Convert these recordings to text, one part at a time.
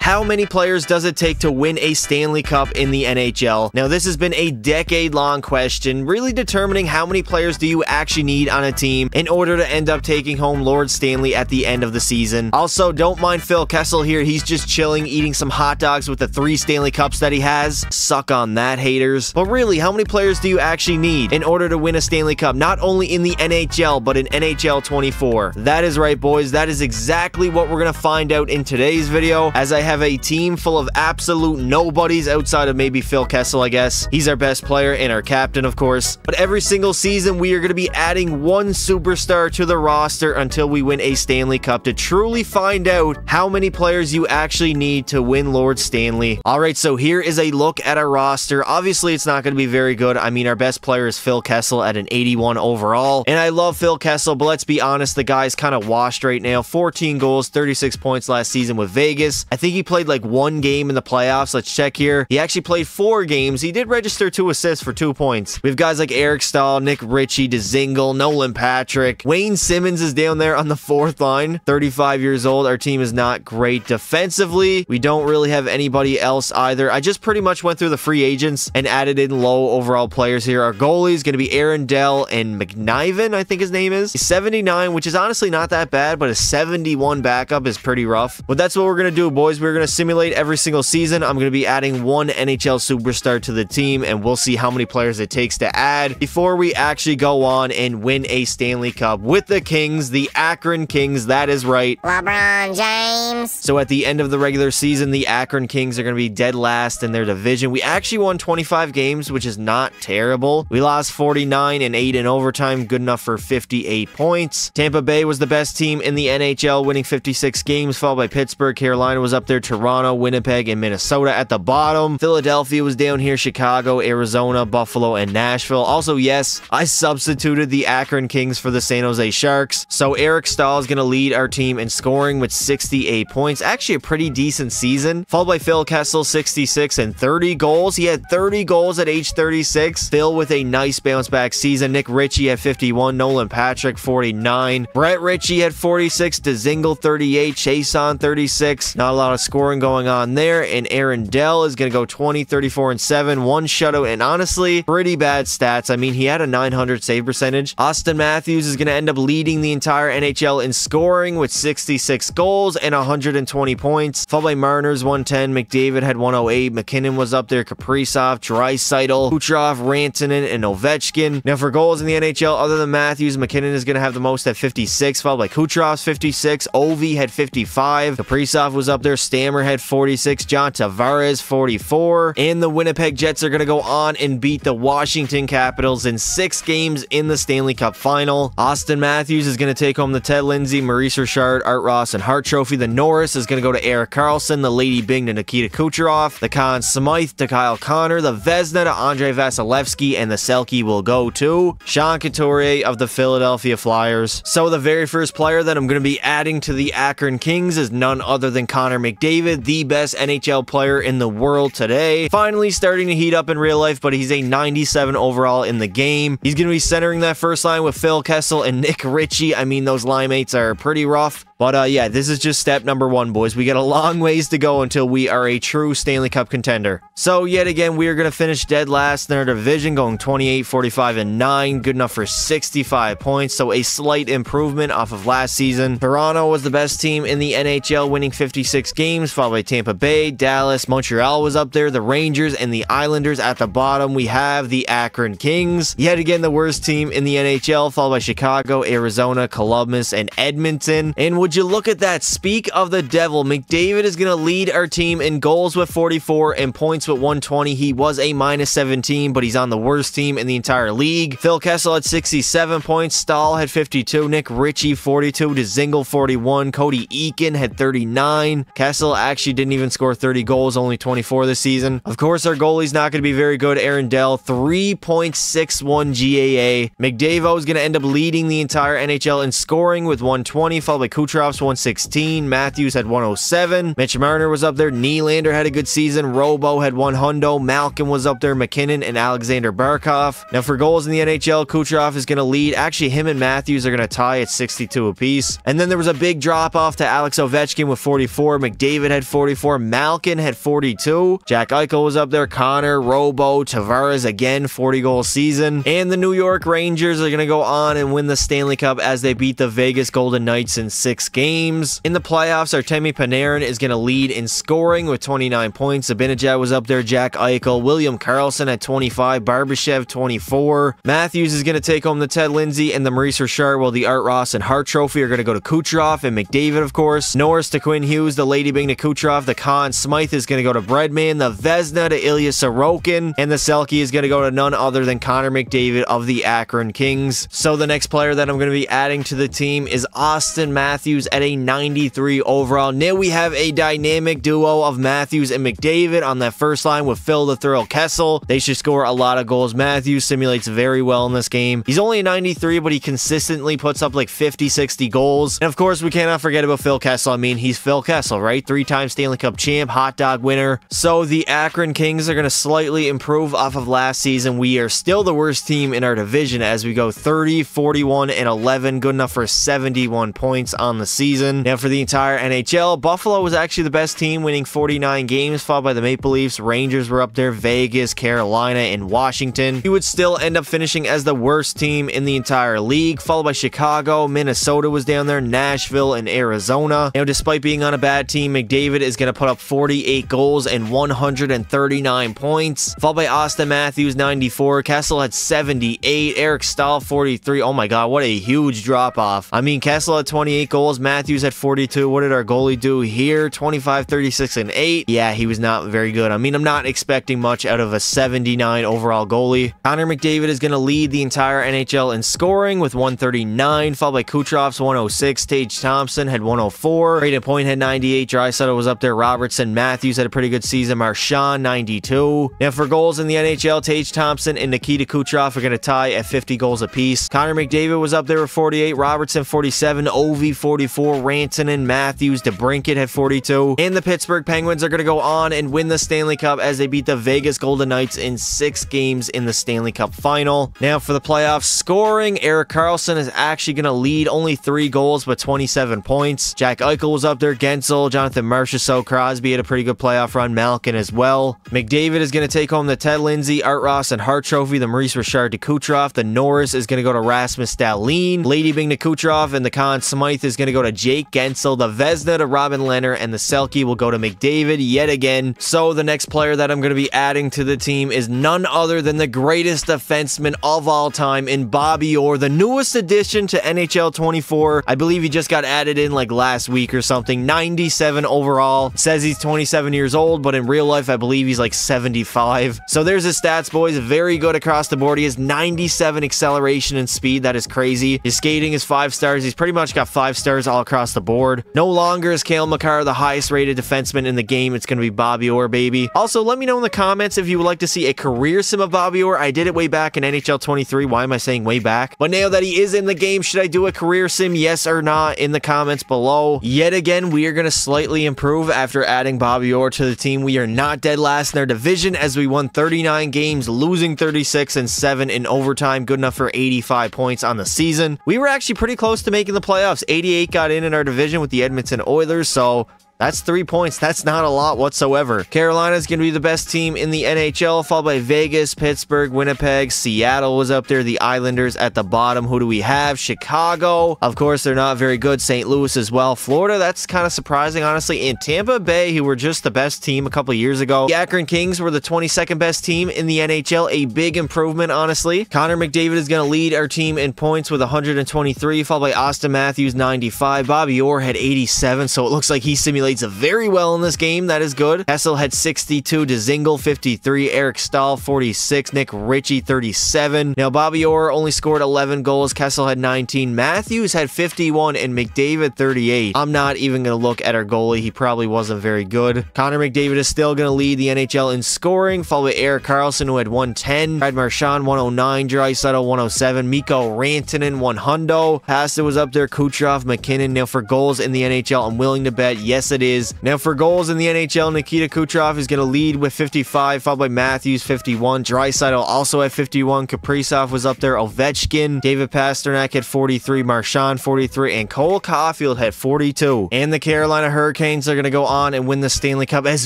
How many players does it take to win a Stanley Cup in the NHL? Now, this has been a decade-long question, really determining how many players do you actually need on a team in order to end up taking home Lord Stanley at the end of the season. Also, don't mind Phil Kessel here. He's just chilling, eating some hot dogs with the 3 Stanley Cups that he has. Suck on that, haters. But really, how many players do you actually need in order to win a Stanley Cup, not only in the NHL, but in NHL 24? That is right, boys. That is exactly what we're going to find out in today's video, as I have a team full of absolute nobodies outside of maybe Phil Kessel, I guess. He's our best player and our captain, of course. But every single season, we are going to be adding one superstar to the roster until we win a Stanley Cup to truly find out how many players you actually need to win Lord Stanley. Alright, so here is a look at our roster. Obviously, it's not going to be very good. I mean, our best player is Phil Kessel at an 81 overall. And I love Phil Kessel, but let's be honest, the guy's kind of washed right now. 14 goals, 36 points last season with Vegas. I think he played like 1 game in the playoffs. Let's check here. He actually played 4 games. He did register 2 assists for 2 points. We have guys like Eric Stahl, Nick Ritchie, Dzingel, Nolan Patrick. Wayne Simmons is down there on the 4th line, 35 years old. Our team is not great defensively. We don't really have anybody else either. I just pretty much went through the free agents and added in low overall players here. Our goalie is going to be Aaron Dell and McDavid, I think his name is. He's 79, which is honestly not that bad, but a 71 backup is pretty rough. But that's what we're going to do, boys. We're going to simulate every single season. I'm going to be adding one NHL superstar to the team, and we'll see how many players it takes to add before we actually go on and win a Stanley Cup with the Kings, the Akron Kings. That is right, LeBron James. So at the end of the regular season, the Akron Kings are going to be dead last in their division. We actually won 25 games, which is not terrible. We lost 49 and 8 in overtime, good enough for 58 points. Tampa Bay was the best team in the NHL, winning 56 games, followed by Pittsburgh. Carolina was up there, Toronto, Winnipeg, and Minnesota at the bottom. Philadelphia was down here, Chicago, Arizona, Buffalo, and Nashville. Also, yes, I substituted the Akron Kings for the San Jose Sharks. So Eric Stahl is going to lead our team in scoring with 68 points. Actually, a pretty decent season. Followed by Phil Kessel, 66 and 30 goals. He had 30 goals at age 36. Phil with a nice bounce back season. Nick Ritchie at 51. Nolan Patrick, 49. Brett Ritchie had 46. Dzingel, 38. Chason, 36. Not a lot of scoring going on there. And Aaron Dell is going to go 20, 34, and 7. 1 shutout. And honestly, pretty bad stats. I mean, he had a 900 save percentage. Austin Matthews is going to end up leading the entire NHL in scoring with 66 goals and 120 points. Followed by Mariners, 110. McDavid had 108. McKinnon was up there. Kaprizov, Draisaitl, Kucherov, Rantanen, and Ovechkin. Now for goals in the NHL, other than Matthews, McKinnon is going to have the most at 56, followed by Kucherov's 56. Ovi had 55. Kaprizov was up there. Stammer had 46. John Tavares, 44. And the Winnipeg Jets are going to go on and beat the Washington Capitals in 6 games in the Stanley Cup Final. Austin Matthews is going to take home the Ted Lindsay, Maurice Richard, Art Ross, and Hart Trophy. The Norris is going to go to Erik Karlsson. The Lady Byng to Nikita Kucherov. The Conn Smythe to Kyle Connor. The Vezina to Andrei Vasilevsky. And the Selke will go to Sean Couturier of the Philadelphia Flyers. So the very first player that I'm going to be adding to the Akron Kings is none other than Connor McDavid, the best NHL player in the world today. Finally starting to heat up in real life, but he's a 97 overall in the game. He's going to be centering that first line with Phil Kessel and Nick Ritchie. I mean, those line mates are pretty rough. But yeah, this is just step number 1, boys. We got a long ways to go until we are a true Stanley Cup contender. So yet again, we are going to finish dead last in our division, going 28, 45, and 9. Good enough for 65 points, so a slight improvement off of last season. Toronto was the best team in the NHL, winning 56 games, followed by Tampa Bay, Dallas, Montreal was up there, the Rangers, and the Islanders at the bottom. We have the Akron Kings. Yet again, the worst team in the NHL, followed by Chicago, Arizona, Columbus, and Edmonton. And would you look at that? Speak of the devil, McDavid is going to lead our team in goals with 44 and points with 120. He was a -17, but he's on the worst team in the entire league. Phil Kessel had 67 points. Stahl had 52. Nick Ritchie, 42. Dzingel, 41. Cody Eakin had 39. Kessel actually didn't even score 30 goals, only 24 this season. Of course, our goalie's not going to be very good. Aaron Dell, 3.61 GAA. McDavid is going to end up leading the entire NHL in scoring with 120, followed by Kucherov Kucherov's 116. Matthews had 107. Mitch Marner was up there. Nylander had a good season. Robo had 100. Malkin was up there. McKinnon and Alexander Barkov. Now for goals in the NHL, Kucherov is going to lead. Actually, him and Matthews are going to tie at 62 apiece. And then there was a big drop off to Alex Ovechkin with 44. McDavid had 44. Malkin had 42. Jack Eichel was up there. Connor, Robo, Tavares again, 40-goal season. And the New York Rangers are going to go on and win the Stanley Cup as they beat the Vegas Golden Knights in 6 games. In the playoffs, Artemi Panarin is going to lead in scoring with 29 points. Zibanejad was up there. Jack Eichel. William Karlsson at 25. Barbashev 24. Matthews is going to take home the Ted Lindsay and the Maurice Richard, while the Art Ross and Hart Trophy are going to go to Kucherov and McDavid, of course. Norris to Quinn Hughes. The Lady Byng to Kucherov. The Conn Smythe is going to go to Breadman. The Vezina to Ilya Sorokin. And the Selke is going to go to none other than Connor McDavid of the Akron Kings. So the next player that I'm going to be adding to the team is Austin Matthews at a 93 overall. Now we have a dynamic duo of Matthews and McDavid on that first line with Phil the Thrill Kessel. They should score a lot of goals. Matthews simulates very well in this game. He's only a 93, but he consistently puts up like 50, 60 goals. And of course, we cannot forget about Phil Kessel. I mean, he's Phil Kessel, right? 3-time Stanley Cup champ, hot dog winner. So the Akron Kings are going to slightly improve off of last season. We are still the worst team in our division as we go 30, 41, and 11, good enough for 71 points on the season. Now for the entire NHL, Buffalo was actually the best team, winning 49 games, followed by the Maple Leafs. Rangers were up there, Vegas, Carolina, and Washington. He would still end up finishing as the worst team in the entire league, followed by Chicago. Minnesota was down there, Nashville, and Arizona. Now despite being on a bad team, McDavid is going to put up 48 goals and 139 points, followed by Austin Matthews, 94. Kessel had 78. Eric Stahl, 43. Oh my god, what a huge drop off. I mean, Kessel had 28 goals, Matthews had 42. What did our goalie do here? 25, 36, and 8. Yeah, he was not very good. I mean, I'm not expecting much out of a 79 overall goalie. Connor McDavid is going to lead the entire NHL in scoring with 139, followed by Kucherov's 106. Tage Thompson had 104. Brayden Point had 98. Draisaitl was up there. Robertson. Matthews had a pretty good season. Marchand, 92. Now for goals in the NHL, Tage Thompson and Nikita Kucherov are going to tie at 50 goals apiece. Connor McDavid was up there with 48. Robertson, 47. Ovi, 44. Rantanen, Matthews, DeBrincat had 42. And the Pittsburgh Penguins are going to go on and win the Stanley Cup as they beat the Vegas Golden Knights in 6 games in the Stanley Cup final. Now for the playoffs, scoring, Erik Karlsson is actually going to lead, only 3 goals but 27 points. Jack Eichel was up there. Gensel, Jonathan Marchessault, Crosby had a pretty good playoff run. Malkin as well. McDavid is going to take home the Ted Lindsay, Art Ross, and Hart Trophy. The Maurice Richard to Kucherov. The Norris is going to go to Rasmus Dahlin. Lady Byng to Kucherov, and the Conn Smythe is going to go to Jake Gensel. The Vezina to Robin Lehner, and the Selke will go to McDavid yet again. So the next player that I'm going to be adding to the team is none other than the greatest defenseman of all time in Bobby Orr, the newest addition to NHL 24. I believe he just got added in like last week or something. 97 overall. It says he's 27 years old, but in real life, I believe he's like 75. So there's his stats, boys. Very good across the board. He has 97 acceleration and speed. That is crazy. His skating is 5 stars. He's pretty much got 5 stars all across the board. No longer is Cale Makar the highest rated defenseman in the game. It's going to be Bobby Orr, baby. Also, let me know in the comments if you would like to see a career sim of Bobby Orr. I did it way back in NHL 23. Why am I saying way back? But now that he is in the game, should I do a career sim? Yes or not? In the comments below. Yet again, we are going to slightly improve after adding Bobby Orr to the team. We are not dead last in our division as we won 39 games, losing 36 and 7 in overtime. Good enough for 85 points on the season. We were actually pretty close to making the playoffs. 88 got in our division with the Edmonton Oilers, so that's 3 points. That's not a lot whatsoever. Carolina is going to be the best team in the NHL, followed by Vegas, Pittsburgh, Winnipeg. Seattle was up there. The Islanders at the bottom. Who do we have? Chicago. Of course, they're not very good. St. Louis as well. Florida, that's kind of surprising, honestly. And Tampa Bay, who were just the best team a couple years ago. The Akron Kings were the 22nd best team in the NHL. A big improvement, honestly. Connor McDavid is going to lead our team in points with 123, followed by Austin Matthews, 95. Bobby Orr had 87, so it looks like he simulated played very well in this game. That is good. Kessel had 62, Dzingel 53, Eric Stahl 46, Nick Ritchie 37. Now, Bobby Orr only scored 11 goals. Kessel had 19. Matthews had 51 and McDavid 38. I'm not even going to look at our goalie. He probably wasn't very good. Connor McDavid is still going to lead the NHL in scoring, followed by Erik Karlsson, who had 110, Brad Marchand 109, Draisaitl 107, Mikko Rantanen 100. Pasta was up there, Kucherov, McKinnon. Now for goals in the NHL, I'm willing to bet yes it is. Now for goals in the NHL, Nikita Kucherov is going to lead with 55, followed by Matthews 51. Draisaitl also at 51. Kaprizov was up there. Ovechkin, David Pastrnak had 43, Marchand 43, and Cole Caulfield had 42. And the Carolina Hurricanes are going to go on and win the Stanley Cup. As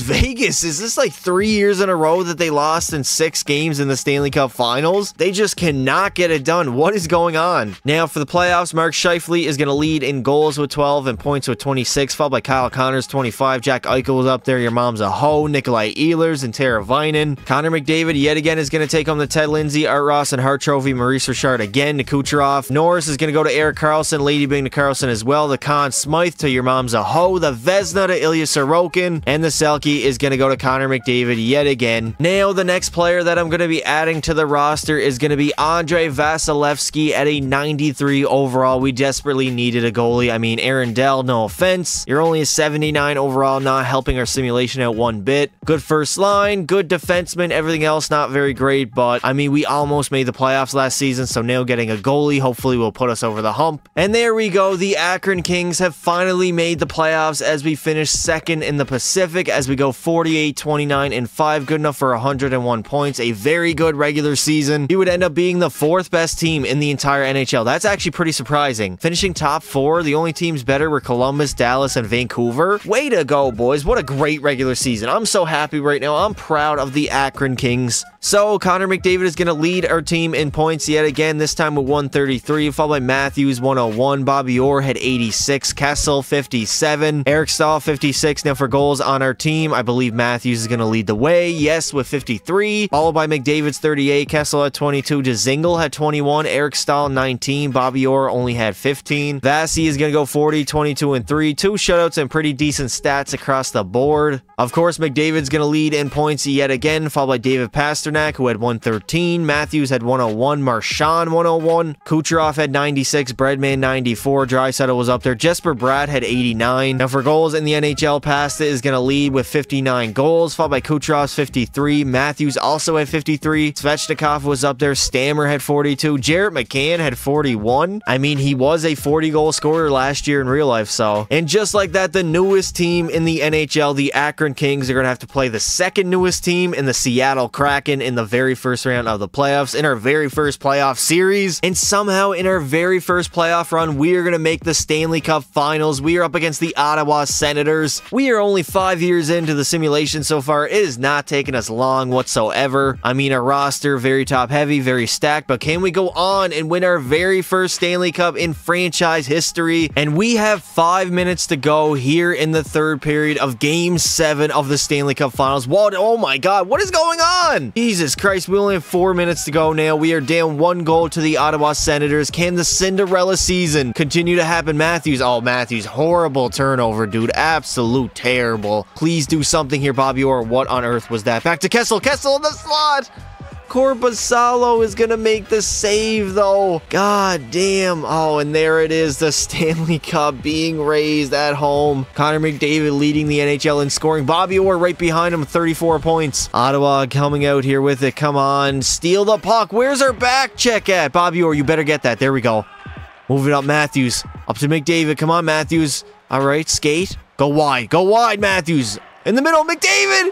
Vegas, is this like 3 years in a row that they lost in 6 games in the Stanley Cup Finals? They just cannot get it done. What is going on? Now for the playoffs, Mark Scheifele is going to lead in goals with 12 and points with 26, followed by Kyle Connors 25. Jack Eichel was up there. Your mom's a hoe. Nikolai Ehlers and Tara Vinen. Connor McDavid yet again is going to take home the Ted Lindsay, Art Ross, and Hart Trophy. Maurice Richard again to Kucherov. Norris is going to go to Erik Karlsson. Lady Bing to Karlsson as well. The Conn Smythe to Your Mom's a Hoe. The Vezina to Ilya Sorokin. And the Selke is going to go to Connor McDavid yet again. Now, the next player that I'm going to be adding to the roster is going to be Andrei Vasilevsky at a 93 overall. We desperately needed a goalie. I mean, Aaron Dell, no offense. You're only a 79 overall, not helping our simulation out one bit. Good first line, good defenseman, everything else not very great, but I mean, we almost made the playoffs last season, so now getting a goalie hopefully will put us over the hump. And there we go. The Akron Kings have finally made the playoffs as we finish second in the Pacific as we go 48, 29, and 5. Good enough for 101 points. A very good regular season. We would end up being the 4th best team in the entire NHL. That's actually pretty surprising. Finishing top 4, the only teams better were Columbus, Dallas, and Vancouver. Way to go, boys. What a great regular season. I'm so happy right now. I'm proud of the Akron Kings. So, Connor McDavid is going to lead our team in points yet again, this time with 133, followed by Matthews 101, Bobby Orr had 86, Kessel 57, Eric Stahl 56. Now for goals on our team, I believe Matthews is going to lead the way, yes, with 53, followed by McDavid's 38, Kessel had 22, Dzingel had 21, Eric Stahl 19, Bobby Orr only had 15, Vasi is going to go 40, 22, and 3, 2 shutouts and pretty decent stats across the board. Of course, McDavid's going to lead in points yet again, followed by David Pastrnak, who had 113, Matthews had 101, Marchand 101, Kucherov had 96, Breadman 94, Draisaitl was up there, Jesper Bratt had 89. Now for goals in the NHL, Pasta is going to lead with 59 goals, followed by Kucherov's 53, Matthews also had 53, Svechnikov was up there, Stammer had 42, Jarrett McCann had 41. I mean, he was a 40-goal scorer last year in real life, so. And just like that, the newest team in the NHL, the Akron Kings, are going to have to play the second newest team in the Seattle Kraken in the very first round of the playoffs, in our very first playoff series, and somehow in our very first playoff run, we are going to make the Stanley Cup Finals. We are up against the Ottawa Senators. We are only 5 years into the simulation so far. It is not taking us long whatsoever. I mean, our roster, very top heavy, very stacked, but can we go on and win our very first Stanley Cup in franchise history? And we have 5 minutes to go here in the third period of Game 7 of the Stanley Cup Finals. What? Oh my God, what is going on? Jesus Christ, we only have 4 minutes to go now. We are down 1 goal to the Ottawa Senators. Can the Cinderella season continue to happen? Matthews, oh, Matthews, horrible turnover, dude. Absolute terrible. Please do something here, Bobby Orr. What on earth was that? Back to Kessel. Kessel in the slot. Korpisalo is going to make the save, though. God damn. Oh, and there it is. The Stanley Cup being raised at home. Connor McDavid leading the NHL in scoring. Bobby Orr right behind him, 34 points. Ottawa coming out here with it. Come on. Steal the puck. Where's our back check at? Bobby Orr, you better get that. There we go. Move it up, Matthews. Up to McDavid. Come on, Matthews. All right, skate. Go wide. Go wide, Matthews. In the middle, McDavid.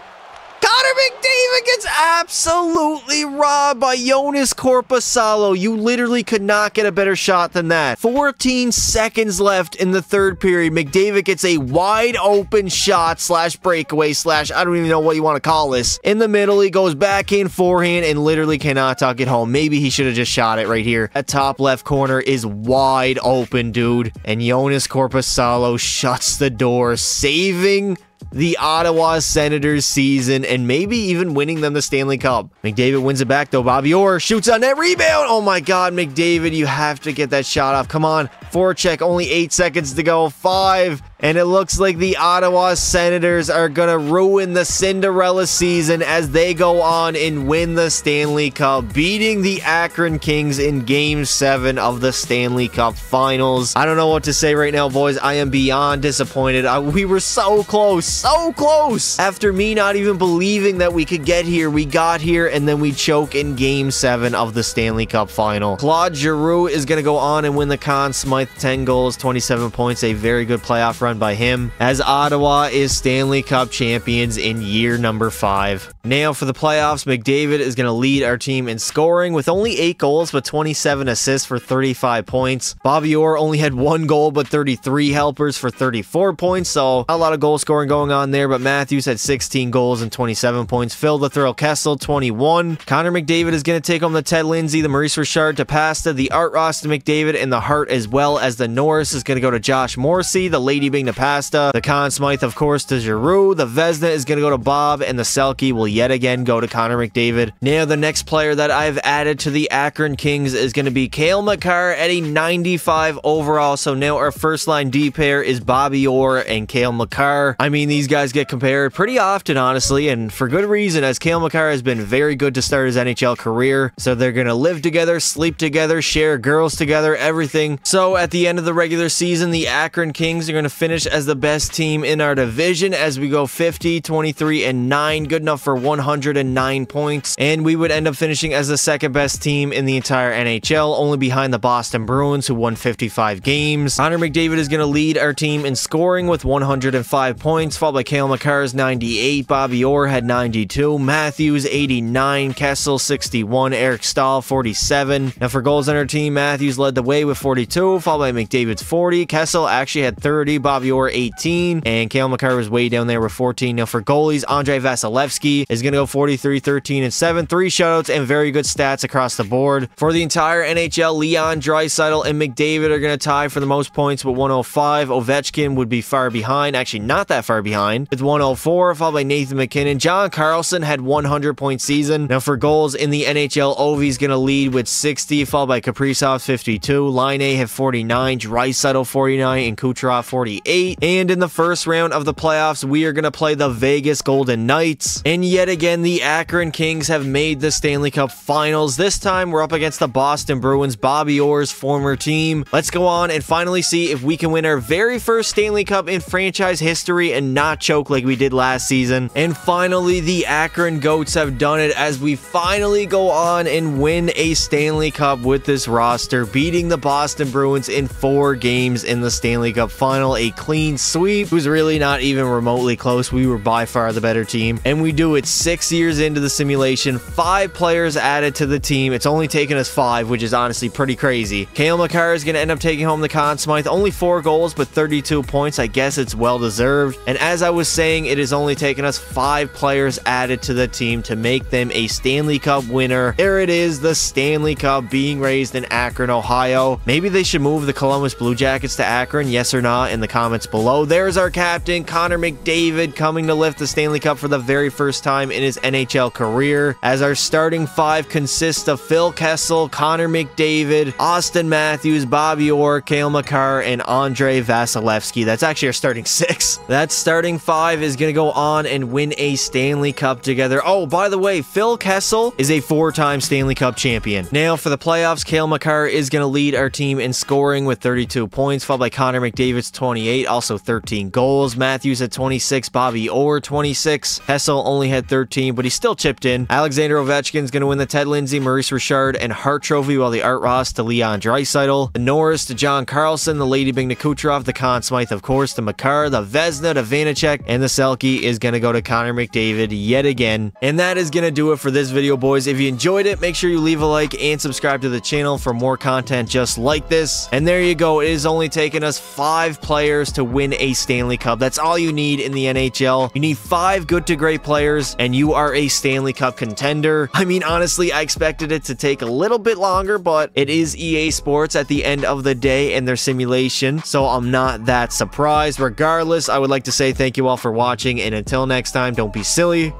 Connor McDavid gets absolutely robbed by Joonas Korpisalo. You literally could not get a better shot than that. 14 seconds left in the third period. McDavid gets a wide open shot slash breakaway slash, I don't even know what you want to call this. In the middle, he goes backhand, forehand, and literally cannot tuck it home. Maybe he should have just shot it right here. That top left corner is wide open, dude. And Joonas Korpisalo shuts the door, saving the Ottawa Senators season and maybe even winning them the Stanley Cup. McDavid wins it back though. Bobby Orr shoots on that rebound. Oh my God, McDavid, you have to get that shot off. Come on, forecheck, only 8 seconds to go. 5, And it looks like the Ottawa Senators are going to ruin the Cinderella season as they go on and win the Stanley Cup, beating the Akron Kings in Game 7 of the Stanley Cup Finals. I don't know what to say right now, boys. I am beyond disappointed. We were so close, so close. After me not even believing that we could get here, we got here, and then we choke in Game 7 of the Stanley Cup Final. Claude Giroux is going to go on and win the Conn Smythe, 10 goals, 27 points, a very good playoff run by him, as Ottawa is Stanley Cup champions in year number 5. Now for the playoffs, McDavid is going to lead our team in scoring with only 8 goals but 27 assists for 35 points. Bobby Orr only had 1 goal but 33 helpers for 34 points, so a lot of goal scoring going on there, but Matthews had 16 goals and 27 points. Phil the Thrill Kessel, 21. Connor McDavid is going to take home the Ted Lindsay, the Maurice Richard to Pasta, the Art Ross to McDavid, and the Hart, as well as the Norris is going to go to Josh Morrissey, the Lady Bing to Pasta, the Conn Smythe, of course, to Giroux, the Vezina is going to go to Bob, and the Selke will yet again go to Connor McDavid. Now, the next player that I've added to the Akron Kings is going to be Cale Makar at a 95 overall, so now our first line D pair is Bobby Orr and Cale Makar. I mean, these guys get compared pretty often, honestly, and for good reason, as Cale Makar has been very good to start his NHL career, so they're going to live together, sleep together, share girls together, everything. So at the end of the regular season, the Akron Kings are going to finish as the best team in our division as we go 50, 23, and 9, good enough for 109 points, and we would end up finishing as the second best team in the entire NHL, only behind the Boston Bruins, who won 55 games. Connor McDavid is going to lead our team in scoring with 105 points, followed by Cale Makar's 98, Bobby Orr had 92, Matthews 89, Kessel 61, Eric Stahl 47. Now for goals on our team, Matthews led the way with 42, followed by McDavid's 40, Kessel actually had 30, Bobby Orr 18, and Cale Makar was way down there with 14. Now for goalies, Andrei Vasilevsky is going to go 43, 13, and 7, 3 shutouts, and very good stats across the board. For the entire NHL, Leon Draisaitl and McDavid are going to tie for the most points with 105. Ovechkin would be far behind, actually not that far behind, with 104, followed by Nathan McKinnon. John Carlson had 100-point season. Now for goals in the NHL, Ovi's going to lead with 60, followed by Kaprizov 52, Line A had 49, Draisaitl 49, and Kucherov 48. And in the first round of the playoffs, we are going to play the Vegas Golden Knights. And yet again, the Akron Kings have made the Stanley Cup Finals. This time, we're up against the Boston Bruins, Bobby Orr's former team. Let's go on and finally see if we can win our very first Stanley Cup in franchise history and not choke like we did last season. And finally, the Akron Goats have done it as we finally go on and win a Stanley Cup with this roster, beating the Boston Bruins in 4 games in the Stanley Cup Final. A clean sweep. It was really not even remotely close. We were by far the better team, and we do it 6 years into the simulation, 5 players added to the team. It's only taken us 5, which is honestly pretty crazy. Cale Makar is going to end up taking home the Conn Smythe, only 4 goals but 32 points. I guess it's well deserved. And as I was saying, it has only taken us 5 players added to the team to make them a Stanley Cup winner. There it is, the Stanley Cup being raised in Akron, Ohio. Maybe they should move the Columbus Blue Jackets to Akron, yes or not, in the comments below. There's our captain, Connor McDavid, coming to lift the Stanley Cup for the very first time in his NHL career, as our starting 5 consists of Phil Kessel, Connor McDavid, Austin Matthews, Bobby Orr, Cale Makar, and Andrei Vasilevsky. That's actually our starting 6. That starting 5 is going to go on and win a Stanley Cup together. Oh, by the way, Phil Kessel is a 4-time Stanley Cup champion. Now for the playoffs, Cale Makar is going to lead our team in scoring with 32 points, followed by Connor McDavid's 28, also 13 goals. Matthews at 26, Bobby Orr 26. Kessel only had 13, but he still chipped in. Alexander Ovechkin is going to win the Ted Lindsay, Maurice Richard, and Hart Trophy, while the Art Ross to Leon Draisaitl, the Norris to John Carlson, the Lady Bing to Kucherov, the Conn Smythe, of course, to Makar, the Vezina to Vanacek, and the Selke is going to go to Connor McDavid yet again. And that is going to do it for this video, boys. If you enjoyed it, make sure you leave a like and subscribe to the channel for more content just like this. And there you go. It has only taken us 5 players to win a Stanley Cup. That's all you need in the NHL. You need 5 good to great players, and you are a Stanley Cup contender. I mean, honestly, I expected it to take a little bit longer, but it is EA Sports at the end of the day and their simulation, so I'm not that surprised. Regardless, I would like to say thank you all for watching, and until next time, don't be silly.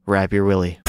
Wrap your willy.